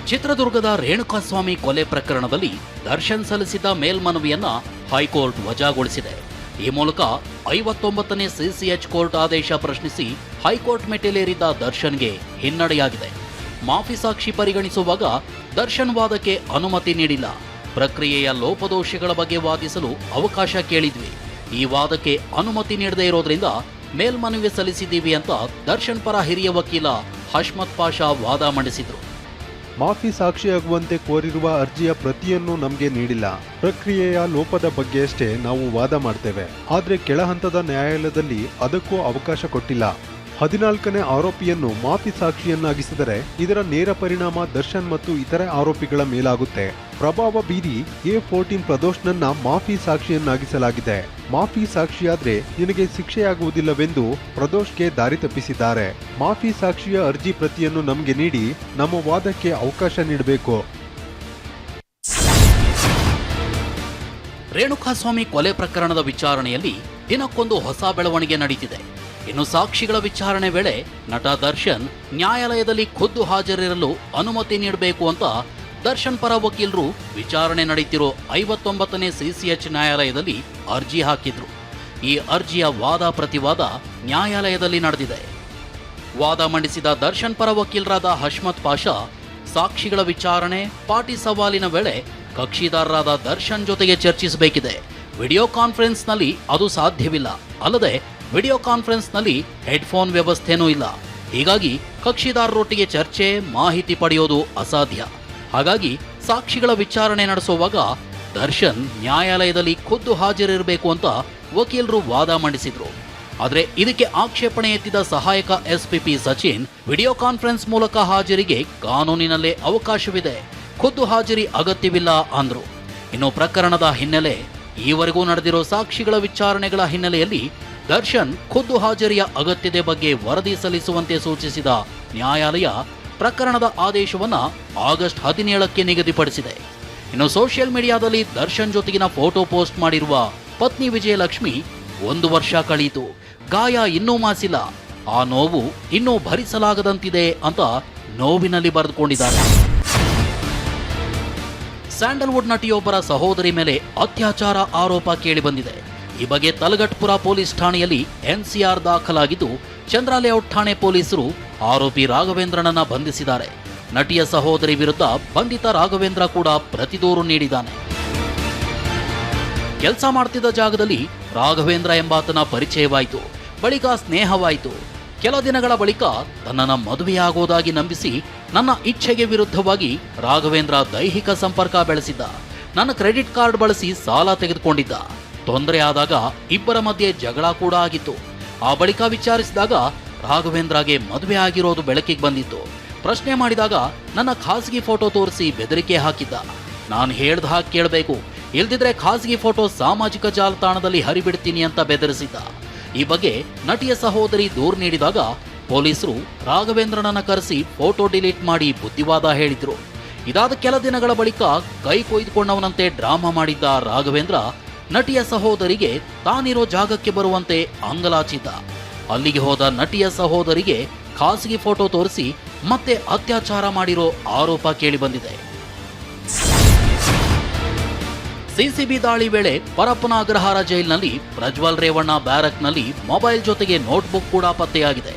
ಚಿತ್ರದುರ್ಗದ ರೇಣುಕಾಸ್ವಾಮಿ ಕೊಲೆ ಪ್ರಕರಣದಲ್ಲಿ ದರ್ಶನ್ ಸಲ್ಲಿಸಿದ್ದ ಮೇಲ್ಮನವಿಯನ್ನ ಹೈಕೋರ್ಟ್ ವಜಾಗೊಳಿಸಿದೆ. ಈ ಮೂಲಕ 59ನೇ ಸಿಸಿಎಚ್ ಕೋರ್ಟ್ ಆದೇಶ ಪ್ರಶ್ನಿಸಿ ಹೈಕೋರ್ಟ್ ಮೆಟ್ಟಿಲೇರಿದ್ದ ದರ್ಶನ್ಗೆ ಹಿನ್ನಡೆಯಾಗಿದೆ. ಮಾಫಿ ಸಾಕ್ಷಿ ಪರಿಗಣಿಸುವಾಗ ದರ್ಶನ್ ವಾದಕ್ಕೆ ಅನುಮತಿ ನೀಡಿಲ್ಲ. ಪ್ರಕ್ರಿಯೆಯ ಲೋಪದೋಷಗಳ ಬಗ್ಗೆ ವಾದಿಸಲು ಅವಕಾಶ ಕೇಳಿದ್ವಿ. ಈ ವಾದಕ್ಕೆ ಅನುಮತಿ ನೀಡದೇ ಇರೋದ್ರಿಂದ ಮೇಲ್ಮನವಿ ಸಲ್ಲಿಸಿದ್ದೀವಿ ಅಂತ ದರ್ಶನ್ ಪರ ಹಿರಿಯ ವಕೀಲ ಹಷ್ಮತ್ ಪಾಷಾ ವಾದ ಮಂಡಿಸಿದ್ರು. ಮಾಫಿ ಸಾಕ್ಷಿಯಾಗುವಂತೆ ಕೋರಿರುವ ಅರ್ಜಿಯ ಪ್ರತಿಯನ್ನು ನಮಗೆ ನೀಡಿಲ್ಲ. ಪ್ರಕ್ರಿಯೆಯ ಲೋಪದ ಬಗ್ಗೆಯಷ್ಟೇ ನಾವು ವಾದ ಮಾಡ್ತೇವೆ. ಆದರೆ ಕೆಳ ಹಂತದ ನ್ಯಾಯಾಲಯದಲ್ಲಿ ಅದಕ್ಕೂ ಅವಕಾಶ ಕೊಟ್ಟಿಲ್ಲ. 14ನೇ ಆರೋಪಿಯನ್ನು ಮಾಫಿ ಸಾಕ್ಷಿಯನ್ನಾಗಿಸಿದರೆ ಇದರ ನೇರ ಪರಿಣಾಮ ದರ್ಶನ್ ಮತ್ತು ಇತರೆ ಆರೋಪಿಗಳ ಮೇಲಾಗುತ್ತೆ. ಪ್ರಭಾವ ಬೀರಿ A14 ಪ್ರದೋಷ್ನನ್ನ ಮಾಫಿ ಸಾಕ್ಷಿಯನ್ನಾಗಿಸಲಾಗಿದೆ. ಮಾಫಿ ಸಾಕ್ಷಿಯಾದ್ರೆ ನಿನಗೆ ಶಿಕ್ಷೆಯಾಗುವುದಿಲ್ಲವೆಂದು ಪ್ರದೋಷ್ಗೆ ದಾರಿ ತಪ್ಪಿಸಿದ್ದಾರೆ. ಮಾಫಿ ಸಾಕ್ಷಿಯ ಅರ್ಜಿ ಪ್ರತಿಯನ್ನು ನಮಗೆ ನೀಡಿ ನಮ್ಮ ವಾದಕ್ಕೆ ಅವಕಾಶ ನೀಡಬೇಕು. ರೇಣುಕಾಸ್ವಾಮಿ ಕೊಲೆ ಪ್ರಕರಣದ ವಿಚಾರಣೆಯಲ್ಲಿ ದಿನಕ್ಕೊಂದು ಹೊಸ ಬೆಳವಣಿಗೆ ನಡೀತಿದೆ. ಇನ್ನು ಸಾಕ್ಷಿಗಳ ವಿಚಾರಣೆ ವೇಳೆ ನಟ ದರ್ಶನ್ ನ್ಯಾಯಾಲಯದಲ್ಲಿ ಖುದ್ದು ಹಾಜರಿರಲು ಅನುಮತಿ ನೀಡಬೇಕು ಅಂತ ದರ್ಶನ್ ಪರ ವಕೀಲರು ವಿಚಾರಣೆ ನಡೆಯುತ್ತಿರೋ 59ನೇ ಸಿಸಿಎಚ್ ನ್ಯಾಯಾಲಯದಲ್ಲಿ ಅರ್ಜಿ ಹಾಕಿದ್ರು. ಈ ಅರ್ಜಿಯ ವಾದ ಪ್ರತಿವಾದ ನ್ಯಾಯಾಲಯದಲ್ಲಿ ನಡೆದಿದೆ. ವಾದ ಮಂಡಿಸಿದ ದರ್ಶನ್ ಪರ ವಕೀಲರಾದ ಹಷ್ಮತ್ ಪಾಷಾ, ಸಾಕ್ಷಿಗಳ ವಿಚಾರಣೆ ಪಾಟಿ ಸವಾಲಿನ ವೇಳೆ ಕಕ್ಷಿದಾರರಾದ ದರ್ಶನ್ ಜೊತೆಗೆ ಚರ್ಚಿಸಬೇಕಿದೆ. ವಿಡಿಯೋ ಕಾನ್ಫರೆನ್ಸ್ನಲ್ಲಿ ಅದು ಸಾಧ್ಯವಿಲ್ಲ. ಅಲ್ಲದೆ ವಿಡಿಯೋ ಕಾನ್ಫರೆನ್ಸ್ನಲ್ಲಿ ಹೆಡ್ಫೋನ್ ವ್ಯವಸ್ಥೆನೂ ಇಲ್ಲ. ಹೀಗಾಗಿ ಕಕ್ಷಿದಾರರೊಟ್ಟಿಗೆ ಚರ್ಚೆ, ಮಾಹಿತಿ ಪಡೆಯೋದು ಅಸಾಧ್ಯ. ಹಾಗಾಗಿ ಸಾಕ್ಷಿಗಳ ವಿಚಾರಣೆ ನಡೆಸುವಾಗ ದರ್ಶನ್ ನ್ಯಾಯಾಲಯದಲ್ಲಿ ಖುದ್ದು ಹಾಜರಿರಬೇಕು ಅಂತ ವಕೀಲರು ವಾದ ಮಂಡಿಸಿದ್ರು. ಆದರೆ ಇದಕ್ಕೆ ಆಕ್ಷೇಪಣೆ ಎತ್ತಿದ ಸಹಾಯಕ SPP ಸಚಿನ್, ವಿಡಿಯೋ ಕಾನ್ಫರೆನ್ಸ್ ಮೂಲಕ ಹಾಜರಿಗೆ ಕಾನೂನಿನಲ್ಲೇ ಅವಕಾಶವಿದೆ, ಖುದ್ದು ಹಾಜರಿ ಅಗತ್ಯವಿಲ್ಲ ಅಂದ್ರು. ಇನ್ನು ಪ್ರಕರಣದ ಹಿನ್ನೆಲೆ, ಈವರೆಗೂ ನಡೆದಿರೋ ಸಾಕ್ಷಿಗಳ ವಿಚಾರಣೆಗಳ ಹಿನ್ನೆಲೆಯಲ್ಲಿ ದರ್ಶನ್ ಖುದ್ದು ಹಾಜರಿಯ ಅಗತ್ಯತೆ ಬಗ್ಗೆ ವರದಿ ಸಲ್ಲಿಸುವಂತೆ ಸೂಚಿಸಿದ ನ್ಯಾಯಾಲಯ ಪ್ರಕರಣದ ಆದೇಶವನ್ನ ಆಗಸ್ಟ್ 17ಕ್ಕೆ ನಿಗದಿಪಡಿಸಿದೆ. ಇನ್ನು ಸೋಷಿಯಲ್ ಮೀಡಿಯಾದಲ್ಲಿ ದರ್ಶನ್ ಜೊತೆಗಿನ ಫೋಟೋ ಪೋಸ್ಟ್ ಮಾಡಿರುವ ಪತ್ನಿ ವಿಜಯಲಕ್ಷ್ಮಿ, 1 ವರ್ಷ ಕಳೆಯಿತು, ಗಾಯ ಇನ್ನೂ ಮಾಸಿಲ್ಲ, ಆ ನೋವು ಇನ್ನೂ ಭರಿಸಲಾಗದಂತಿದೆ ಅಂತ ನೋವಿನಲ್ಲಿ ಬರೆದುಕೊಂಡಿದ್ದಾರೆ. ಸ್ಯಾಂಡಲ್ವುಡ್ ನಟಿಯೊಬ್ಬರ ಸಹೋದರಿ ಮೇಲೆ ಅತ್ಯಾಚಾರ ಆರೋಪ ಕೇಳಿಬಂದಿದೆ. ಈ ಬಗ್ಗೆ ತಲಗಟ್ಪುರ ಪೊಲೀಸ್ ಠಾಣೆಯಲ್ಲಿ NCR ದಾಖಲಾಗಿದ್ದು, ಚಂದ್ರ ಲೇಔಟ್ ಠಾಣೆ ಪೊಲೀಸರು ಆರೋಪಿ ರಾಘವೇಂದ್ರನನ್ನ ಬಂಧಿಸಿದ್ದಾರೆ. ನಟಿಯ ಸಹೋದರಿ ವಿರುದ್ಧ ಬಂಧಿತ ರಾಘವೇಂದ್ರ ಕೂಡ ಪ್ರತಿದೂರು ನೀಡಿದ್ದಾನೆ. ಕೆಲಸ ಮಾಡ್ತಿದ್ದ ಜಾಗದಲ್ಲಿ ರಾಘವೇಂದ್ರ ಎಂಬಾತನ ಪರಿಚಯವಾಯಿತು. ಬಳಿಕ ಸ್ನೇಹವಾಯಿತು. ಕೆಲ ದಿನಗಳ ಬಳಿಕ ತನ್ನನ್ನು ಮದುವೆಯಾಗೋದಾಗಿ ನಂಬಿಸಿ ನನ್ನ ಇಚ್ಛೆಗೆ ವಿರುದ್ಧವಾಗಿ ರಾಘವೇಂದ್ರ ದೈಹಿಕ ಸಂಪರ್ಕ ಬೆಳೆಸಿದ್ದ. ನನ್ನ ಕ್ರೆಡಿಟ್ ಕಾರ್ಡ್ ಬಳಸಿ ಸಾಲ ತೆಗೆದುಕೊಂಡಿದ್ದ. ತೊಂದರೆ ಆದಾಗ ಇಬ್ಬರ ಮಧ್ಯೆ ಜಗಳ ಕೂಡ ಆಗಿತ್ತು. ಆ ಬಳಿಕ ವಿಚಾರಿಸಿದಾಗ ರಾಘವೇಂದ್ರಗೆ ಮದುವೆ ಆಗಿರೋದು ಬೆಳಕಿಗೆ ಬಂದಿತ್ತು. ಪ್ರಶ್ನೆ ಮಾಡಿದಾಗ ನನ್ನ ಖಾಸಗಿ ಫೋಟೋ ತೋರಿಸಿ ಬೆದರಿಕೆ ಹಾಕಿದ್ದ. ನಾನು ಹೇಳ್ದ ಹಾಗೆ ಕೇಳಬೇಕು, ಇಲ್ದಿದ್ರೆ ಖಾಸಗಿ ಫೋಟೋ ಸಾಮಾಜಿಕ ಜಾಲತಾಣದಲ್ಲಿ ಹರಿಬಿಡ್ತೀನಿ ಅಂತ ಬೆದರಿಸಿದ್ದ. ಈ ಬಗ್ಗೆ ನಟಿಯ ಸಹೋದರಿ ದೂರು ನೀಡಿದಾಗ ಪೊಲೀಸರು ರಾಘವೇಂದ್ರನನ್ನ ಕರೆಸಿ ಫೋಟೋ ಡಿಲೀಟ್ ಮಾಡಿ ಬುದ್ಧಿವಾದ ಹೇಳಿದ್ರು. ಇದಾದ ಕೆಲ ದಿನಗಳ ಬಳಿಕ ಕೈ ಕೊಯ್ದುಕೊಂಡವನಂತೆ ಡ್ರಾಮಾ ಮಾಡಿದ್ದ ರಾಘವೇಂದ್ರ ನಟಿಯ ಸಹೋದರಿಗೆ ತಾನಿರೋ ಜಾಗಕ್ಕೆ ಬರುವಂತೆ ಅಂಗಲಾಚಿದ್ದ. ಅಲ್ಲಿಗೆ ಹೋದ ನಟಿಯ ಸಹೋದರಿಗೆ ಖಾಸಗಿ ಫೋಟೋ ತೋರಿಸಿ ಮತ್ತೆ ಅತ್ಯಾಚಾರ ಮಾಡಿರೋ ಆರೋಪ ಕೇಳಿಬಂದಿದೆ. ಸಿಸಿಬಿ ದಾಳಿ ವೇಳೆ ಪರಪ್ಪನ ಅಗ್ರಹಾರ ಜೈಲಿನಲ್ಲಿ ಪ್ರಜ್ವಲ್ ರೇವಣ್ಣ ಬ್ಯಾರಕ್ನಲ್ಲಿ ಮೊಬೈಲ್ ಜೊತೆಗೆ ನೋಟ್ಬುಕ್ ಕೂಡ ಪತ್ತೆಯಾಗಿದೆ.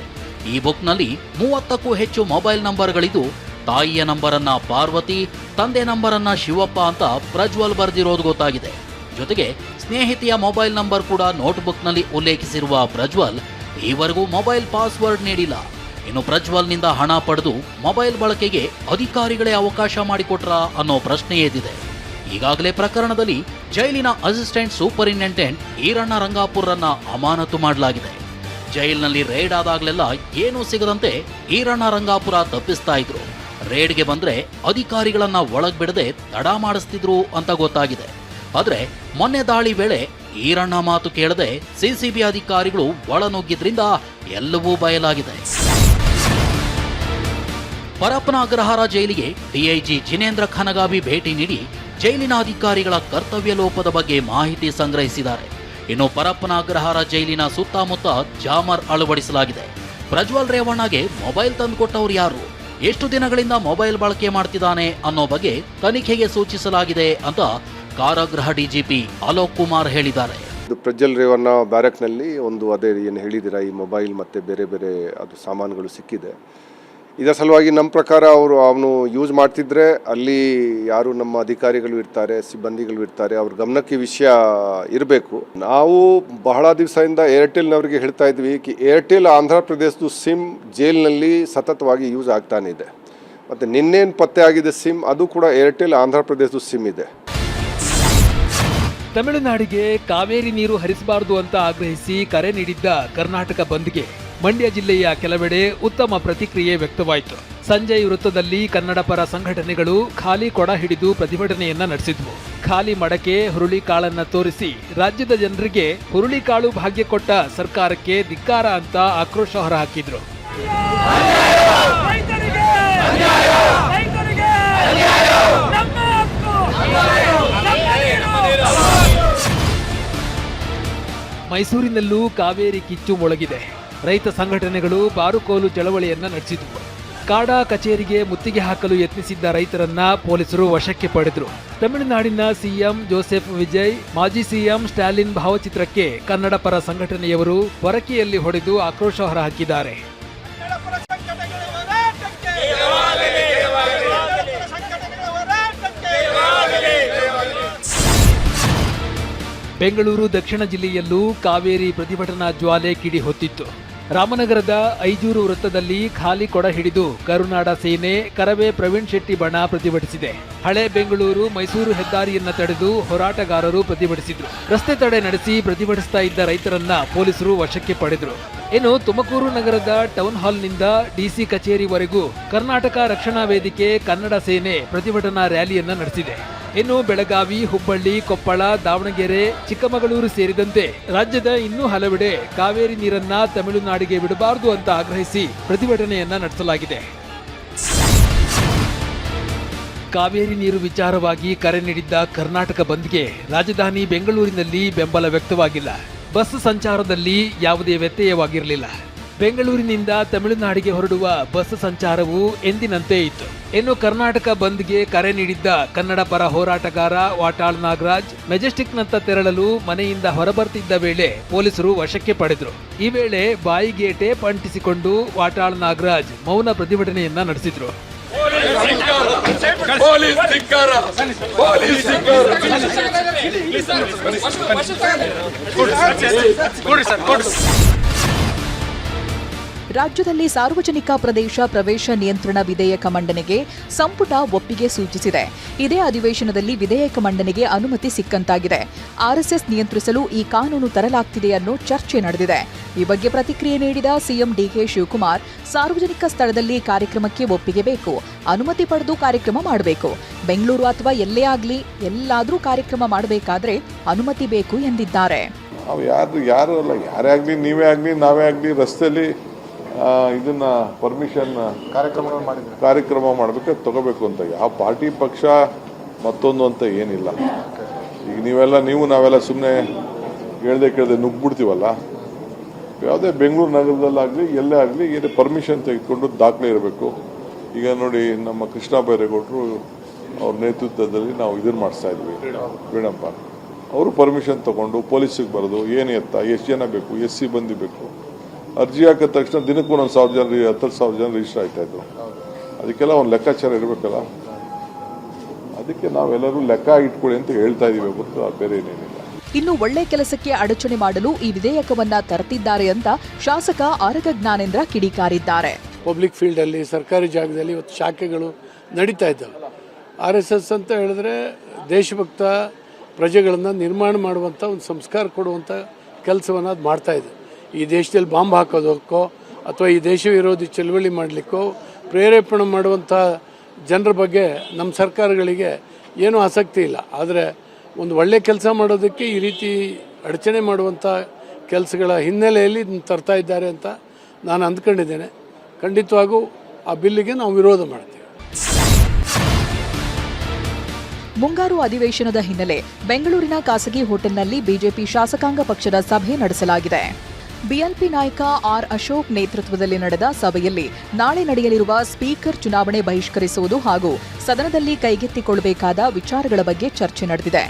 ಈ ಬುಕ್ನಲ್ಲಿ 30ಕ್ಕೂ ಹೆಚ್ಚು ಮೊಬೈಲ್ ನಂಬರ್ಗಳಿದ್ದು, ತಾಯಿಯ ನಂಬರನ್ನ ಪಾರ್ವತಿ, ತಂದೆ ನಂಬರನ್ನ ಶಿವಪ್ಪ ಅಂತ ಪ್ರಜ್ವಲ್ ಬರೆದಿರೋದು ಗೊತ್ತಾಗಿದೆ. ಜೊತೆಗೆ ಸ್ನೇಹಿತೆಯ ಮೊಬೈಲ್ ನಂಬರ್ ಕೂಡ ನೋಟ್ಬುಕ್ನಲ್ಲಿ ಉಲ್ಲೇಖಿಸಿರುವ ಪ್ರಜ್ವಲ್ ಈವರೆಗೂ ಮೊಬೈಲ್ ಪಾಸ್ವರ್ಡ್ ನೀಡಿಲ್ಲ. ಇನ್ನು ಪ್ರಜ್ವಲ್ನಿಂದ ಹಣ ಪಡೆದು ಮೊಬೈಲ್ ಬಳಕೆಗೆ ಅಧಿಕಾರಿಗಳೇ ಅವಕಾಶ ಮಾಡಿಕೊಟ್ರ ಅನ್ನೋ ಪ್ರಶ್ನೆ ಎದ್ದಿದೆ. ಈಗಾಗಲೇ ಪ್ರಕರಣದಲ್ಲಿ ಜೈಲಿನ ಅಸಿಸ್ಟೆಂಟ್ ಸೂಪರಿಂಟೆಂಡೆಂಟ್ ಈರಣ್ಣ ರಂಗಾಪುರರನ್ನ ಅಮಾನತು ಮಾಡಲಾಗಿದೆ. ಜೈಲಿನಲ್ಲಿ ರೇಡ್ ಆದಾಗಲೆಲ್ಲ ಏನೂ ಸಿಗದಂತೆ ಈರಣ್ಣ ರಂಗಾಪುರ ತಪ್ಪಿಸ್ತಾ ಇದ್ರು. ರೇಡ್ಗೆ ಬಂದ್ರೆ ಅಧಿಕಾರಿಗಳನ್ನ ಒಳಗ್ ಬಿಡದೆ ತಡ ಮಾಡಿಸ್ತಿದ್ರು ಅಂತ ಗೊತ್ತಾಗಿದೆ. ಆದ್ರೆ ಮೊನ್ನೆ ದಾಳಿ ವೇಳೆ ಈರಣ್ಣ ಮಾತು ಕೇಳದೆ ಸಿಸಿಬಿ ಅಧಿಕಾರಿಗಳು ಒಳನುಗ್ಗಿದ್ರಿಂದ ಎಲ್ಲವೂ ಬಯಲಾಗಿದೆ. ಪರಪ್ಪನ ಅಗ್ರಹಾರ ಜೈಲಿಗೆ DIG ಜಿನೇಂದ್ರ ಖನಗಾವಿ ಭೇಟಿ ನೀಡಿ ಜೈಲಿನ ಅಧಿಕಾರಿಗಳ ಕರ್ತವ್ಯ ಲೋಪದ ಬಗ್ಗೆ ಮಾಹಿತಿ ಸಂಗ್ರಹಿಸಿದ್ದಾರೆ. ಇನ್ನು ಪರಪ್ಪನ ಅಗ್ರಹಾರ ಜೈಲಿನ ಸುತ್ತಮುತ್ತ ಜಾಮರ್ ಅಳವಡಿಸಲಾಗಿದೆ. ಪ್ರಜ್ವಲ್ ರೇವಣ್ಣಗೆ ಮೊಬೈಲ್ ತಂದುಕೊಟ್ಟವರು ಯಾರು? ಎಷ್ಟು ದಿನಗಳಿಂದ ಮೊಬೈಲ್ ಬಳಕೆ ಮಾಡ್ತಿದ್ದಾನೆ ಅನ್ನೋ ಬಗ್ಗೆ ತನಿಖೆಗೆ ಸೂಚಿಸಲಾಗಿದೆ ಅಂತ ಕಾರಾಗೃಹ ಡಿಜಿಪಿ ಅಲೋಕ್ ಕುಮಾರ್ ಹೇಳಿದ್ದಾರೆ. ಪ್ರಜ್ವಲ್ ರೇವಣ್ಣ ಬ್ಯಾರಕ್ನಲ್ಲಿ ಒಂದು ಅದೇ ಏನು ಹೇಳಿದ್ದೀರಾ ಈ ಮೊಬೈಲ್ ಮತ್ತು ಬೇರೆ ಬೇರೆ ಅದು ಸಾಮಾನುಗಳು ಸಿಕ್ಕಿದೆ. ಇದರ ಸಲುವಾಗಿ ನಮ್ಮ ಪ್ರಕಾರ ಅವನು ಯೂಸ್ ಮಾಡ್ತಿದ್ರೆ ಅಲ್ಲಿ ಯಾರು ನಮ್ಮ ಅಧಿಕಾರಿಗಳು ಇರ್ತಾರೆ, ಸಿಬ್ಬಂದಿಗಳು ಇರ್ತಾರೆ, ಅವ್ರ ಗಮನಕ್ಕೆ ವಿಷಯ ಇರಬೇಕು. ನಾವು ಬಹಳ ದಿವಸದಿಂದ ಏರ್ಟೆಲ್ನವರಿಗೆ ಹೇಳ್ತಾ ಇದ್ವಿ ಕಿ ಏರ್ಟೆಲ್ ಆಂಧ್ರ ಪ್ರದೇಶದ ಸಿಮ್ ಜೈಲಿನಲ್ಲಿ ಸತತವಾಗಿ ಯೂಸ್ ಆಗ್ತಾನೆ ಇದೆ. ಮತ್ತು ನಿನ್ನೇನು ಪತ್ತೆ ಆಗಿದೆ ಸಿಮ್ ಅದು ಕೂಡ ಏರ್ಟೆಲ್ ಆಂಧ್ರ ಪ್ರದೇಶದ ಸಿಮ್ ಇದೆ. ತಮಿಳುನಾಡಿಗೆ ಕಾವೇರಿ ನೀರು ಹರಿಸಬಾರದು ಅಂತ ಆಗ್ರಹಿಸಿ ಕರೆ ನೀಡಿದ್ದ ಕರ್ನಾಟಕ ಬಂದ್ಗೆ ಮಂಡ್ಯ ಜಿಲ್ಲೆಯ ಕೆಲವೆಡೆ ಉತ್ತಮ ಪ್ರತಿಕ್ರಿಯೆ ವ್ಯಕ್ತವಾಯಿತು. ಸಂಜಯ್ ವೃತ್ತದಲ್ಲಿ ಕನ್ನಡ ಪರ ಸಂಘಟನೆಗಳು ಖಾಲಿ ಕೊಡ ಹಿಡಿದು ಪ್ರತಿಭಟನೆಯನ್ನ ನಡೆಸಿದ್ವು. ಖಾಲಿ ಮಡಕೆ ಹುರುಳಿಕಾಳನ್ನ ತೋರಿಸಿ ರಾಜ್ಯದ ಜನರಿಗೆ ಹುರುಳಿಕಾಳು ಭಾಗ್ಯ ಕೊಟ್ಟ ಸರ್ಕಾರಕ್ಕೆ ಧಿಕ್ಕಾರ ಅಂತ ಆಕ್ರೋಶ ಹೊರಹಾಕಿದ್ರು. ಮೈಸೂರಿನಲ್ಲೂ ಕಾವೇರಿ ಕಿಚ್ಚು ಮೊಳಗಿದೆ. ರೈತ ಸಂಘಟನೆಗಳು ಬಾರುಕೋಲು ಚಳವಳಿಯನ್ನ ನಡೆಸಿದ್ವು. ಕಾಡಾ ಕಚೇರಿಗೆ ಮುತ್ತಿಗೆ ಹಾಕಲು ಯತ್ನಿಸಿದ್ದ ರೈತರನ್ನ ಪೊಲೀಸರು ವಶಕ್ಕೆ ಪಡೆದರು. ತಮಿಳುನಾಡಿನ ಸಿಎಂ ಜೋಸೆಫ್ ವಿಜಯ್, ಮಾಜಿ ಸಿಎಂ ಸ್ಟಾಲಿನ್ ಭಾವಚಿತ್ರಕ್ಕೆ ಕನ್ನಡ ಪರ ಸಂಘಟನೆಯವರು ಹೊರಕೆಯಲ್ಲಿ ಹೊಡೆದು ಆಕ್ರೋಶ ಹೊರಹಾಕಿದ್ದಾರೆ. ಬೆಂಗಳೂರು ದಕ್ಷಿಣ ಜಿಲ್ಲೆಯಲ್ಲೂ ಕಾವೇರಿ ಪ್ರತಿಭಟನಾ ಜ್ವಾಲೆ ಕಿಡಿ ಹೊತ್ತಿತ್ತು. ರಾಮನಗರದ ಐಜೂರು ವೃತ್ತದಲ್ಲಿ ಖಾಲಿ ಕೊಡ ಹಿಡಿದು ಕರುನಾಡ ಸೇನೆ, ಕರವೇ ಪ್ರವೀಣ್ ಶೆಟ್ಟಿ ಬಣ ಪ್ರತಿಭಟಿಸಿದೆ. ಹಳೆ ಬೆಂಗಳೂರು ಮೈಸೂರು ಹೆದ್ದಾರಿಯನ್ನ ತಡೆದು ಹೋರಾಟಗಾರರು ಪ್ರತಿಭಟಿಸಿದ್ರು. ರಸ್ತೆ ತಡೆ ನಡೆಸಿ ಪ್ರತಿಭಟಿಸ್ತಾ ಇದ್ದ ರೈತರನ್ನ ಪೊಲೀಸರು ವಶಕ್ಕೆ ಪಡೆದರು. ಇನ್ನು ತುಮಕೂರು ನಗರದ ಟೌನ್ ಹಾಲ್ನಿಂದ ಡಿಸಿ ಕಚೇರಿವರೆಗೂ ಕರ್ನಾಟಕ ರಕ್ಷಣಾ ವೇದಿಕೆ, ಕನ್ನಡ ಸೇನೆ ಪ್ರತಿಭಟನಾ ರ್ಯಾಲಿಯನ್ನ ನಡೆಸಿದೆ. ಇನ್ನು ಬೆಳಗಾವಿ, ಹುಬ್ಬಳ್ಳಿ, ಕೊಪ್ಪಳ, ದಾವಣಗೆರೆ, ಚಿಕ್ಕಮಗಳೂರು ಸೇರಿದಂತೆ ರಾಜ್ಯದ ಇನ್ನೂ ಹಲವೆಡೆ ಕಾವೇರಿ ನೀರನ್ನ ತಮಿಳುನಾಡಿಗೆ ಬಿಡಬಾರದು ಅಂತ ಆಗ್ರಹಿಸಿ ಪ್ರತಿಭಟನೆಯನ್ನ ನಡೆಸಲಾಗಿದೆ. ಕಾವೇರಿ ನೀರು ವಿಚಾರವಾಗಿ ಕರೆ ನೀಡಿದ್ದ ಕರ್ನಾಟಕ ಬಂದ್ಗೆ ರಾಜಧಾನಿ ಬೆಂಗಳೂರಿನಲ್ಲಿ ಬೆಂಬಲ ವ್ಯಕ್ತವಾಗಿಲ್ಲ. ಬಸ್ ಸಂಚಾರದಲ್ಲಿ ಯಾವುದೇ ವ್ಯತ್ಯಯವಾಗಿರಲಿಲ್ಲ. ಬೆಂಗಳೂರಿನಿಂದ ತಮಿಳುನಾಡಿಗೆ ಹೊರಡುವ ಬಸ್ ಸಂಚಾರವು ಎಂದಿನಂತೆ ಇತ್ತು. ಇನ್ನು ಕರ್ನಾಟಕ ಬಂದ್ಗೆ ಕರೆ ನೀಡಿದ್ದ ಕನ್ನಡ ಪರ ಹೋರಾಟಗಾರ ವಾಟಾಳ್ ನಾಗರಾಜ್ ಮೆಜೆಸ್ಟಿಕ್ನತ್ತ ತೆರಳಲು ಮನೆಯಿಂದ ಹೊರಬರ್ತಿದ್ದ ವೇಳೆ ಪೊಲೀಸರು ವಶಕ್ಕೆ ಪಡೆದರು. ಈ ವೇಳೆ ಬಾಯಿಗೆ ಟೇಪ್ ಅಂಟಿಸಿಕೊಂಡು ವಾಟಾಳ್ ನಾಗರಾಜ್ ಮೌನ ಪ್ರತಿಭಟನೆಯನ್ನ ನಡೆಸಿದ್ರು. ರಾಜ್ಯದಲ್ಲಿ ಸಾರ್ವಜನಿಕ ಪ್ರದೇಶ ಪ್ರವೇಶ ನಿಯಂತ್ರಣ ವಿಧೇಯಕ ಮಂಡನೆಗೆ ಸಂಪುಟ ಒಪ್ಪಿಗೆ ಸೂಚಿಸಿದೆ. ಇದೇ ಅಧಿವೇಶನದಲ್ಲಿ ವಿಧೇಯಕ ಮಂಡನೆಗೆ ಅನುಮತಿ ಸಿಕ್ಕಂತಾಗಿದೆ. ಆರ್ಎಸ್ಎಸ್ ನಿಯಂತ್ರಿಸಲು ಈ ಕಾನೂನು ತರಲಾಗ್ತಿದೆ ಅನ್ನೋ ಚರ್ಚೆ ನಡೆದಿದೆ. ಈ ಬಗ್ಗೆ ಪ್ರತಿಕ್ರಿಯೆ ನೀಡಿದ ಸಿಎಂ ಡಿಕೆ ಶಿವಕುಮಾರ್, ಸಾರ್ವಜನಿಕ ಸ್ಥಳದಲ್ಲಿ ಕಾರ್ಯಕ್ರಮಕ್ಕೆ ಒಪ್ಪಿಗೆ ಬೇಕು, ಅನುಮತಿ ಪಡೆದು ಕಾರ್ಯಕ್ರಮ ಮಾಡಬೇಕು. ಬೆಂಗಳೂರು ಅಥವಾ ಎಲ್ಲೇ ಆಗಲಿ ಎಲ್ಲಾದರೂ ಕಾರ್ಯಕ್ರಮ ಮಾಡಬೇಕಾದ್ರೆ ಅನುಮತಿ ಬೇಕು ಎಂದಿದ್ದಾರೆ. ಯಾರು ಅಲ್ಲ, ಯಾರೇ ಆಗಲಿ, ನೀವೇ ಆಗಲಿ, ನಾವೇ ಆಗಲಿ ರಸ್ತೆಯಲ್ಲಿ ಇದನ್ನ ಪರ್ಮಿಷನ್ ಕಾರ್ಯಕ್ರಮ ಮಾಡಬೇಕು, ತಗೋಬೇಕು ಅಂತ ಯಾವ ಪಾರ್ಟಿ ಪಕ್ಷ ಮತ್ತೊಂದು ಅಂತ ಏನಿಲ್ಲ. ಈಗ ನಾವೆಲ್ಲ ಸುಮ್ಮನೆ ಕೇಳದೆ ನುಗ್ಬಿಡ್ತೀವಲ್ಲ. ಯಾವುದೇ ಬೆಂಗಳೂರು ನಗರದಲ್ಲಾಗಲಿ ಎಲ್ಲೇ ಆಗಲಿ ಏನೇ ಪರ್ಮಿಷನ್ ತೆಗೆದುಕೊಂಡು ದಾಖಲೆ ಇರಬೇಕು. ಈಗ ನೋಡಿ, ನಮ್ಮ ಕೃಷ್ಣ ಬೈರೇಗೌಡರು ಅವ್ರ ನೇತೃತ್ವದಲ್ಲಿ ನಾವು ಇದನ್ನು ಮಾಡಿಸ್ತಾ ಇದ್ವಿ. ವೀಣಪ್ಪ ಅವರು ಪರ್ಮಿಷನ್ ತಗೊಂಡು ಪೊಲೀಸಿಗೆ ಬರೋದು, ಏನು ಎಷ್ಟು ಜನ ಬೇಕು, ಎಷ್ಟು ಸಿಬ್ಬಂದಿ ಬೇಕು, ಅರ್ಜಿ ಹಾಕಿದ ತಕ್ಷಣ ದಿನಕ್ಕೂ 1,000 ಜನ 10,000 ಜನ ರಿಜಿಸ್ಟರ್ ಆಗ್ತಾ ಇದ್ರು. ಅದಕ್ಕೆಲ್ಲ ಒಂದು ಲೆಕ್ಕಾಚಾರ ಇರಬೇಕಲ್ಲ. ಅದಕ್ಕೆ ನಾವೆಲ್ಲರೂ ಲೆಕ್ಕ ಇಟ್ಕೊಳ್ಳಿ ಅಂತ ಹೇಳ್ತಾ ಇದೀವಿ ಹೊರತು ಬೇರೆ ಏನೇನಿಲ್ಲ. ಇನ್ನು ಒಳ್ಳೆ ಕೆಲಸಕ್ಕೆ ಅಡಚಣೆ ಮಾಡಲು ಈ ವಿಧೇಯಕವನ್ನ ತರ್ತಿದ್ದಾರೆ ಅಂತ ಶಾಸಕ ಆರಗ ಜ್ಞಾನೇಂದ್ರ ಕಿಡಿಕಾರಿದ್ದಾರೆ. ಪಬ್ಲಿಕ್ ಫೀಲ್ಡ್ ಅಲ್ಲಿ, ಸರ್ಕಾರಿ ಜಾಗದಲ್ಲಿ ಇವತ್ತು ಶಾಖೆಗಳು ನಡೀತಾ ಇದ್ದಾವೆ. RSS ಅಂತ ಹೇಳಿದ್ರೆ ದೇಶಭಕ್ತ ಪ್ರಜೆಗಳನ್ನು ನಿರ್ಮಾಣ ಮಾಡುವಂಥ ಒಂದು ಸಂಸ್ಕಾರ ಕೊಡುವಂಥ ಕೆಲಸವನ್ನು ಅದು ಮಾಡ್ತಾ ಇದೆ. ಈ ದೇಶದಲ್ಲಿ ಬಾಂಬ್ ಹಾಕೋದಕ್ಕೋ ಅಥವಾ ಈ ದೇಶ ವಿರೋಧಿ ಚಳವಳಿ ಮಾಡಲಿಕ್ಕೋ ಪ್ರೇರೇಪಣೆ ಮಾಡುವಂಥ ಜನರ ಬಗ್ಗೆ ನಮ್ಮ ಸರ್ಕಾರಗಳಿಗೆ ಏನೂ ಆಸಕ್ತಿ ಇಲ್ಲ. ಆದರೆ ಒಂದು ಒಳ್ಳೆ ಕೆಲಸ ಮಾಡೋದಕ್ಕೆ ಈ ರೀತಿ ಅಡಚಣೆ ಮಾಡುವಂಥ ಕೆಲಸಗಳ ಹಿನ್ನೆಲೆಯಲ್ಲಿ ತರ್ತಾ ಇದ್ದಾರೆ ಅಂತ ನಾನು ಅಂದ್ಕೊಂಡಿದ್ದೇನೆ. ಖಂಡಿತವಾಗೂ ಆ ಬಿಲ್ಲಿಗೆ ನಾವು ವಿರೋಧ ಮಾಡ್ತೀವಿ. ಮುಂಗಾರು ಅಧಿವೇಶನದ ಹಿನ್ನೆಲೆ ಬೆಂಗಳೂರಿನ ಖಾಸಗಿ ಹೋಟೆಲ್ನಲ್ಲಿ ಬಿಜೆಪಿ ಶಾಸಕಾಂಗ ಪಕ್ಷದ ಸಭೆ ನಡೆಸಲಾಗಿದೆ. ಬಿಎಲ್ಪಿ ನಾಯಕ ಆರ್ ಅಶೋಕ್ ನೇತೃತ್ವದಲ್ಲಿ ನಡೆದ ಸಭೆಯಲ್ಲಿ ನಾಳೆ ನಡೆಯಲಿರುವ ಸ್ಪೀಕರ್ ಚುನಾವಣೆ ಬಹಿಷ್ಕರಿಸುವುದು ಹಾಗೂ ಸದನದಲ್ಲಿ ಕೈಗೆತ್ತಿಕೊಳ್ಳಬೇಕಾದ ವಿಚಾರಗಳ ಬಗ್ಗೆ ಚರ್ಚೆ ನಡೆದಿದೆ.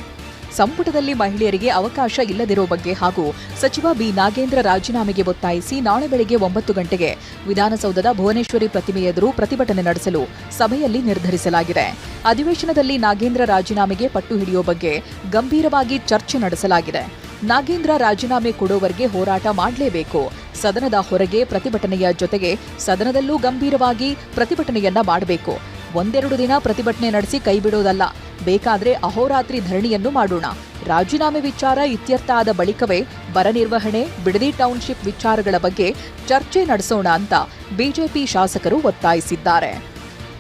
ಸಂಪುಟದಲ್ಲಿ ಮಹಿಳೆಯರಿಗೆ ಅವಕಾಶ ಇಲ್ಲದಿರುವ ಬಗ್ಗೆ ಹಾಗೂ ಸಚಿವ ಬಿ ನಾಗೇಂದ್ರ ರಾಜೀನಾಮೆಗೆ ಒತ್ತಾಯಿಸಿ ನಾಳೆ ಬೆಳಗ್ಗೆ 9 ಗಂಟೆಗೆ ವಿಧಾನಸೌಧದ ಭುವನೇಶ್ವರಿ ಪ್ರತಿಮೆ ಎದುರು ಪ್ರತಿಭಟನೆ ನಡೆಸಲು ಸಭೆಯಲ್ಲಿ ನಿರ್ಧರಿಸಲಾಗಿದೆ. ಅಧಿವೇಶನದಲ್ಲಿ ನಾಗೇಂದ್ರ ರಾಜೀನಾಮೆಗೆ ಪಟ್ಟು ಹಿಡಿಯುವ ಬಗ್ಗೆ ಗಂಭೀರವಾಗಿ ಚರ್ಚೆ ನಡೆಸಲಾಗಿದೆ. ನಾಗೇಂದ್ರ ರಾಜೀನಾಮೆ ಕೊಡುವವರೆಗೆ ಹೋರಾಟ ಮಾಡಲೇಬೇಕು. ಸದನದ ಹೊರಗೆ ಪ್ರತಿಭಟನೆಯ ಜೊತೆಗೆ ಸದನದಲ್ಲೂ ಗಂಭೀರವಾಗಿ ಪ್ರತಿಭಟನೆಯನ್ನ ಮಾಡಬೇಕು. ಒಂದೆರಡು ದಿನ ಪ್ರತಿಭಟನೆ ನಡೆಸಿ ಕೈಬಿಡೋದಲ್ಲ, ಬೇಕಾದ್ರೆ ಅಹೋರಾತ್ರಿ ಧರಣಿಯನ್ನು ಮಾಡೋಣ. ರಾಜೀನಾಮೆ ವಿಚಾರ ಇತ್ಯರ್ಥ ಆದ ಬಳಿಕವೇ ಬರ ನಿರ್ವಹಣೆ, ಬಿಡದಿ ಟೌನ್ಶಿಪ್ ವಿಚಾರಗಳ ಬಗ್ಗೆ ಚರ್ಚೆ ನಡೆಸೋಣ ಅಂತ ಬಿಜೆಪಿ ಶಾಸಕರು ಒತ್ತಾಯಿಸಿದ್ದಾರೆ.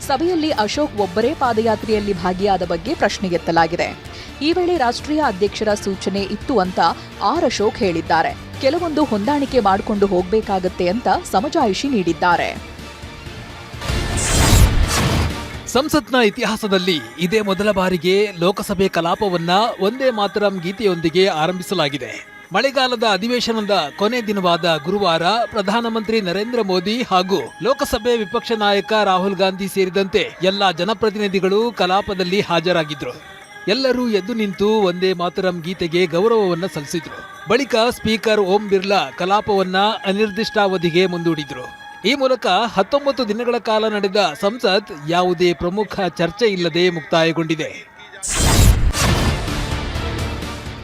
ಸಭೆಯಲ್ಲಿ ಅಶೋಕ್ ಒಬ್ಬರೇ ಪಾದಯಾತ್ರೆಯಲ್ಲಿ ಭಾಗಿಯಾದ ಬಗ್ಗೆ ಪ್ರಶ್ನೆ ಎತ್ತಲಾಗಿದೆ. ಈ ವೇಳೆ ರಾಷ್ಟ್ರೀಯ ಅಧ್ಯಕ್ಷರ ಸೂಚನೆ ಇತ್ತು ಅಂತ ಆರ್ ಅಶೋಕ್ ಹೇಳಿದ್ದಾರೆ. ಕೆಲವೊಂದು ಹೊಂದಾಣಿಕೆ ಮಾಡಿಕೊಂಡು ಹೋಗಬೇಕಾಗತ್ತೆ ಅಂತ ಸಮಜಾಯಿಷಿ ನೀಡಿದ್ದಾರೆ. ಸಂಸತ್ನ ಇತಿಹಾಸದಲ್ಲಿ ಇದೇ ಮೊದಲ ಬಾರಿಗೆ ಲೋಕಸಭೆ ಕಲಾಪವನ್ನ ವಂದೇ ಮಾತರಂ ಗೀತೆಯೊಂದಿಗೆ ಆರಂಭಿಸಲಾಗಿದೆ. ಮಳೆಗಾಲದ ಅಧಿವೇಶನದ ಕೊನೆ ದಿನವಾದ ಗುರುವಾರ ಪ್ರಧಾನಮಂತ್ರಿ ನರೇಂದ್ರ ಮೋದಿ ಹಾಗೂ ಲೋಕಸಭೆ ವಿಪಕ್ಷ ನಾಯಕ ರಾಹುಲ್ ಗಾಂಧಿ ಸೇರಿದಂತೆ ಎಲ್ಲಾ ಜನಪ್ರತಿನಿಧಿಗಳು ಕಲಾಪದಲ್ಲಿ ಹಾಜರಾಗಿದ್ರು. ಎಲ್ಲರೂ ಎದ್ದು ನಿಂತು ವಂದೇ ಮಾತರಂ ಗೀತೆಗೆ ಗೌರವವನ್ನ ಸಲ್ಲಿಸಿದ್ರು. ಬಳಿಕ ಸ್ಪೀಕರ್ ಓಂ ಬಿರ್ಲಾ ಕಲಾಪವನ್ನ ಅನಿರ್ದಿಷ್ಟಾವಧಿಗೆ ಮುಂದೂಡಿದ್ರು. ಈ ಮೂಲಕ 19 ದಿನಗಳ ಕಾಲ ನಡೆದ ಸಂಸತ್ ಯಾವುದೇ ಪ್ರಮುಖ ಚರ್ಚೆ ಇಲ್ಲದೆ ಮುಕ್ತಾಯಗೊಂಡಿದೆ.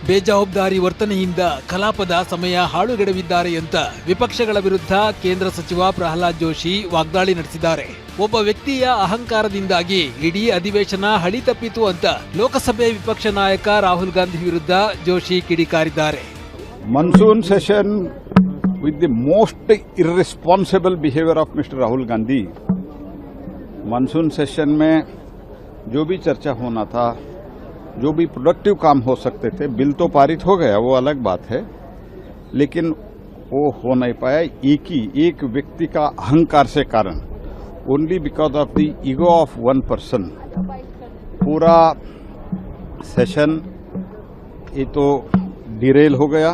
ಬೇಜವಾಬ್ದಾರಿ ವರ್ತನೆಯಿಂದ ಕಲಾಪದ ಸಮಯ ಹಾಳುಗೆಡವಿದ್ದಾರೆ ಅಂತ ವಿಪಕ್ಷಗಳ ವಿರುದ್ಧ ಕೇಂದ್ರ ಸಚಿವ ಪ್ರಹ್ಲಾದ್ ಜೋಶಿ ವಾಗ್ದಾಳಿ ನಡೆಸಿದ್ದಾರೆ. ಒಬ್ಬ ವ್ಯಕ್ತಿಯ ಅಹಂಕಾರದಿಂದಾಗಿ ಇಡೀ ಅಧಿವೇಶನ ಹಳಿ ತಪ್ಪಿತು ಅಂತ ಲೋಕಸಭೆ ವಿಪಕ್ಷ ನಾಯಕ ರಾಹುಲ್ ಗಾಂಧಿ ವಿರುದ್ಧ ಜೋಶಿ ಕಿಡಿಕಾರಿದ್ದಾರೆ. Monsoon session with the most irresponsible behavior of Mr. Rahul Gandhi. Monsoon session में जो भी चर्चा होना था, जो भी प्रोडक्टिव काम हो सकते थे, बिल तो पारित हो गया, वो अलग बात है, लेकिन वो हो नहीं पाया. एक व्यक्ति का अहंकार से कारण, only because of the ego of one person, पूरा सेशन ये तो डिरेल हो गया.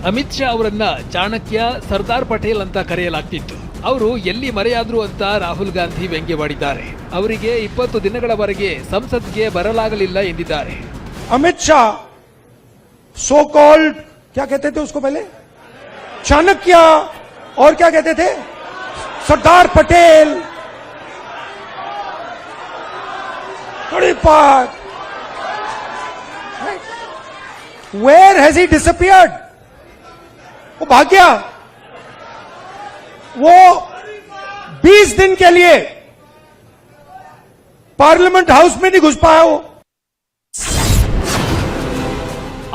ಅಮಿತ್ ಶಾ ಅವರನ್ನ ಚಾಣಕ್ಯ, ಸರ್ದಾರ್ ಪಟೇಲ್ ಅಂತ ಕರೆಯಲಾಗ್ತಿತ್ತು. ಅವರು ಎಲ್ಲಿ ಮರೆಯಾದ್ರು ಅಂತ ರಾಹುಲ್ ಗಾಂಧಿ ವ್ಯಂಗ್ಯವಾಡಿದ್ದಾರೆ. ಅವರಿಗೆ 20 ದಿನಗಳವರೆಗೆ ಸಂಸತ್ಗೆ ಬರಲಾಗಲಿಲ್ಲ ಎಂದಿದ್ದಾರೆ. अमित शाह सो कॉल्ड क्या कहते थे उसको पहले, चाणक्य, और क्या कहते थे, सरदार पटेल. बड़ी बात. Where has he disappeared? वो भाग गया. वो 20 दिन के लिए पार्लियामेंट हाउस में नहीं घुस पाया. वो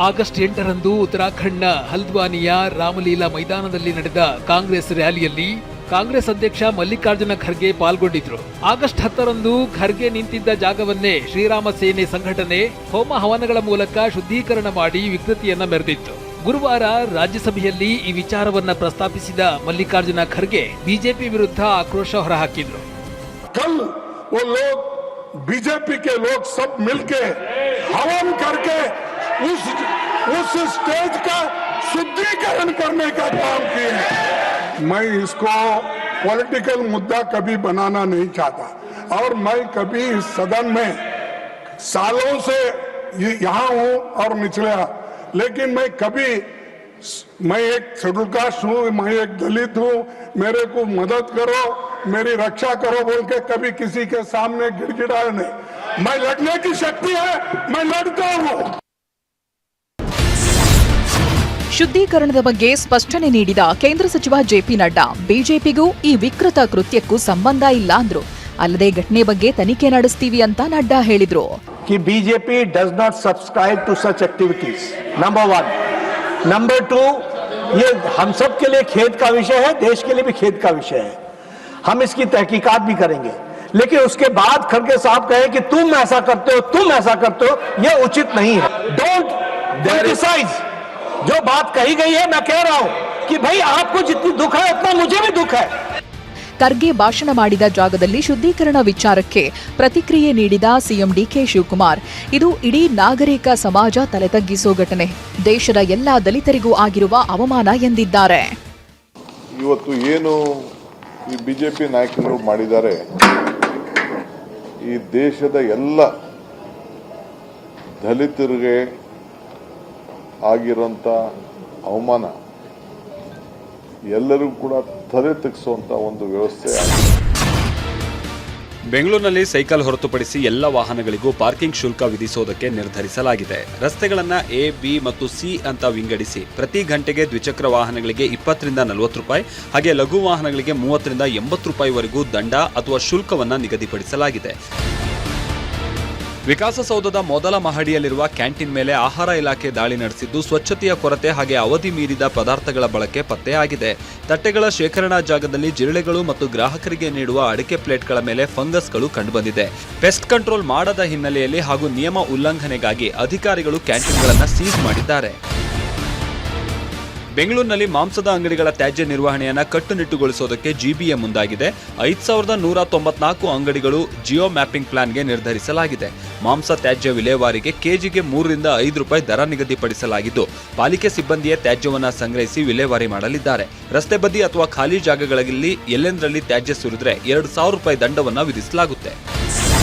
ಆಗಸ್ಟ್ 8ರಂದು ಉತ್ತರಾಖಂಡ್ನ ಹಲ್ದ್ವಾನಿಯ ರಾಮಲೀಲಾ ಮೈದಾನದಲ್ಲಿ ನಡೆದ ಕಾಂಗ್ರೆಸ್ ರ್ಯಾಲಿಯಲ್ಲಿ ಕಾಂಗ್ರೆಸ್ ಅಧ್ಯಕ್ಷ ಮಲ್ಲಿಕಾರ್ಜುನ ಖರ್ಗೆ ಪಾಲ್ಗೊಂಡಿದ್ರು. ಆಗಸ್ಟ್ 10ರಂದು ಖರ್ಗೆ ನಿಂತಿದ್ದ ಜಾಗವನ್ನೇ ಶ್ರೀರಾಮ ಸೇನೆ ಸಂಘಟನೆ ಹೋಮ ಹವನಗಳ ಮೂಲಕ ಶುದ್ಧೀಕರಣ ಮಾಡಿ ವಿಕೃತಿಯನ್ನ ಮೆರೆದಿತ್ತು. ಗುರುವಾರ ರಾಜ್ಯಸಭೆಯಲ್ಲಿ ಈ ವಿಚಾರವನ್ನ ಪ್ರಸ್ತಾಪಿಸಿದ ಮಲ್ಲಿಕಾರ್ಜುನ ಖರ್ಗೆ ಬಿಜೆಪಿ ವಿರುದ್ಧ ಆಕ್ರೋಶ ಹೊರಹಾಕಿದ್ರು. बीजेपी के लोग सब मिलके हवन करके उस स्टेज का शुद्धिकरण करने का काम किए. मैं इसको पॉलिटिकल मुद्दा कभी बनाना नहीं चाहता और मैं कभी इस सदन में सालों से यहाँ हूँ और निचले, लेकिन मैं एक शेड्यूल कास्ट हूँ, मैं एक दलित हूँ, मेरे को मदद करो, मेरी रक्षा करो बोल के कभी किसी के सामने गिड़गिड़ाया नहीं. मैं लड़ने की शक्ति है, मैं लड़ता हूँ. ಶುದ್ಧೀಕರಣದ ಬಗ್ಗೆ ಸ್ಪಷ್ಟನೆ ನೀಡಿದ ಕೇಂದ್ರ ಸಚಿವ ಜೆಪಿ ನಡ್ಡಾ ಬಿಜೆಪಿಗೂ ಈ ವಿಕೃತ ಕೃತ್ಯಕ್ಕೂ ಸಂಬಂಧ ಇಲ್ಲ ಅಂದ್ರು. ಅಲ್ಲದೆ ಘಟನೆ ಬಗ್ಗೆ ತನಿಖೆ ನಡೆಸ್ತೀವಿ ಅಂತ ನಡ್ಡಾ ಹೇಳಿದ್ರು. BJP does not subscribe to such activities, number 1. Number 2, ये हम सब के लिए खेद का विषय है, देश के लिए भी खेद का विषय है. हम इसकी तहकीकात भी करेंगे, लेकिन उसके बाद खड़गे साहब कहे कि तुम ऐसा करते हो, ये उचित नहीं है. Don't criticise. जो बात कही गई है, मैं कह रहा हूं कि भाई आपको जितनी दुख है उतना मुझे भी दुख है. ಖರ್ಗೆ ಭಾಷಣ ಮಾಡಿದ ಜಾಗದಲ್ಲಿ ಶುದ್ಧೀಕರಣ ವಿಚಾರಕ್ಕೆ ಪ್ರತಿಕ್ರಿಯೆ ನೀಡಿದ ಸಿಎಂ ಡಿಕೆ ಶಿವಕುಮಾರ್, ಇದು ಇಡೀ ನಾಗರಿಕ ಸಮಾಜ ತಲೆತಗ್ಗಿಸೋ ಘಟನೆ, ದೇಶದ ಎಲ್ಲಾ ದಲಿತರಿಗೂ ಆಗಿರುವ ಅವಮಾನ ಎಂದಿದ್ದಾರೆ. ಇವತ್ತು ಏನು ಈ ಬಿಜೆಪಿ ನಾಯಕರು ಮಾಡಿದ್ದಾರೆ, ಈ ದೇಶದ ಎಲ್ಲ ದಲಿತರಿಗೆ ಆಗಿರೋಂಥ ಅವಮಾನ ಎಲ್ಲರೂ ಕೂಡ ತಲೆ ತಗ್ಗಿಸುವಂಥ ಒಂದು ವ್ಯವಸ್ಥೆ ಆಗಿದೆ. ಬೆಂಗಳೂರಿನಲ್ಲಿ ಸೈಕಲ್ ಹೊರತುಪಡಿಸಿ ಎಲ್ಲ ವಾಹನಗಳಿಗೂ ಪಾರ್ಕಿಂಗ್ ಶುಲ್ಕ ವಿಧಿಸೋದಕ್ಕೆ ನಿರ್ಧರಿಸಲಾಗಿದೆ. ರಸ್ತೆಗಳನ್ನು ಎ, ಬಿ ಮತ್ತು ಸಿ ಅಂತ ವಿಂಗಡಿಸಿ ಪ್ರತಿ ಗಂಟೆಗೆ ದ್ವಿಚಕ್ರ ವಾಹನಗಳಿಗೆ 20 ರಿಂದ 40 ರೂಪಾಯಿ, ಹಾಗೆ ಲಘು ವಾಹನಗಳಿಗೆ 30 ರಿಂದ 80 ರೂಪಾಯಿವರೆಗೂ ದಂಡ ಅಥವಾ ಶುಲ್ಕವನ್ನು ನಿಗದಿಪಡಿಸಲಾಗಿದೆ. ವಿಕಾಸಸೌಧದ ಮೊದಲ ಮಹಡಿಯಲ್ಲಿರುವ ಕ್ಯಾಂಟೀನ್ ಮೇಲೆ ಆಹಾರ ಇಲಾಖೆ ದಾಳಿ ನಡೆಸಿದ್ದು, ಸ್ವಚ್ಛತೆಯ ಕೊರತೆ ಹಾಗೆ ಅವಧಿ ಮೀರಿದ ಪದಾರ್ಥಗಳ ಬಳಕೆ ಪತ್ತೆಯಾಗಿದೆ. ತಟ್ಟೆಗಳ ಶೇಖರಣಾ ಜಾಗದಲ್ಲಿ ಜಿರಳೆಗಳು ಮತ್ತು ಗ್ರಾಹಕರಿಗೆ ನೀಡುವ ಅಡಿಕೆ ಪ್ಲೇಟ್ಗಳ ಮೇಲೆ ಫಂಗಸ್ಗಳು ಕಂಡುಬಂದಿದೆ. ಪೆಸ್ಟ್ ಕಂಟ್ರೋಲ್ ಮಾಡದ ಹಿನ್ನೆಲೆಯಲ್ಲಿ ಹಾಗೂ ನಿಯಮ ಉಲ್ಲಂಘನೆಗಾಗಿ ಅಧಿಕಾರಿಗಳು ಕ್ಯಾಂಟೀನ್ಗಳನ್ನು ಸೀಸ್ ಮಾಡಿದ್ದಾರೆ. ಬೆಂಗಳೂರಿನಲ್ಲಿ ಮಾಂಸದ ಅಂಗಡಿಗಳ ತ್ಯಾಜ್ಯ ನಿರ್ವಹಣೆಯನ್ನು ಕಟ್ಟುನಿಟ್ಟುಗೊಳಿಸೋದಕ್ಕೆ ಜಿಬಿಎ ಮುಂದಾಗಿದೆ. 5194 ಅಂಗಡಿಗಳು ಜಿಯೋ ಮ್ಯಾಪಿಂಗ್ ಪ್ಲಾನ್ಗೆ ನಿರ್ಧರಿಸಲಾಗಿದೆ. ಮಾಂಸ ತ್ಯಾಜ್ಯ ವಿಲೇವಾರಿಗೆ ಕೆಜಿಗೆ 3 ರಿಂದ 5 ರೂಪಾಯಿ ದರ ನಿಗದಿಪಡಿಸಲಾಗಿದ್ದು, ಪಾಲಿಕೆ ಸಿಬ್ಬಂದಿಯೇ ತ್ಯಾಜ್ಯವನ್ನು ಸಂಗ್ರಹಿಸಿ ವಿಲೇವಾರಿ ಮಾಡಲಿದ್ದಾರೆ. ರಸ್ತೆ ಬದಿ ಅಥವಾ ಖಾಲಿ ಜಾಗಗಳಲ್ಲಿ ಎಲ್ಲೆಂದರಲ್ಲಿ ತ್ಯಾಜ್ಯ ಸುರಿದ್ರೆ 2000 ರೂಪಾಯಿ ದಂಡವನ್ನು ವಿಧಿಸಲಾಗುತ್ತೆ.